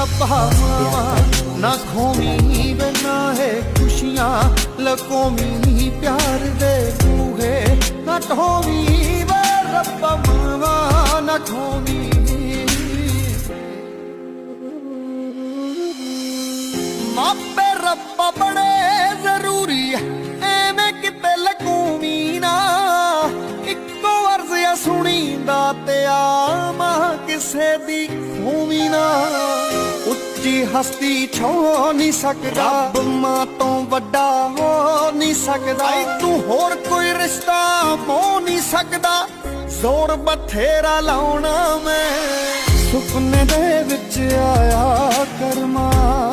ਰੱਬਾ ਨਾ ਖੋਵੀਂ ਵੇ ਨਾਹੇ ਖੁਸ਼ੀਆਂ ਲਕੋਵੀਂ ਪਿਆਰ ਦੇ ਬੂਹੇ ਨਾ ਢੋਵੀਂ ਵੇ ਰੱਬਾ ਮਾਵਾ ਨਾ ਖੋਵੀਂ ਮਾਪੇ ਰੱਬਾ ਬੜੇ ਜ਼ਰੂਰੀ ਐਵੇਂ ਕਿਤੇ ਲਕੂਵੀਂ ਨਾ ਇੱਕੋ ਅਰਜ਼ ਆ ਸੁਣੀਂਦਾ ਤੇ ਆਮਾ ਕਿਸੇ ਦੀ ਖੂਵੀਂ ਨਾ ਉੱਚੀ ਹਸਤੀ ਛੋ ਨਹੀਂ ਸਕਦਾ ਰੱਬ ਮਾਂ ਤੋਂ ਵੱਡਾ ਹੋ ਨਹੀਂ ਸਕਦਾ ਤੂੰ ਹੋਰ ਕੋਈ ਰਿਸ਼ਤਾ ਹੋ ਨਹੀਂ ਸਕਦਾ ਜ਼ੋਰ ਬਥੇਰਾ ਲਾਉਣਾ ਮੈਂ ਸੁਪਨੇ ਦੇ ਵਿੱਚ ਆਇਆ ਕਰਮਾ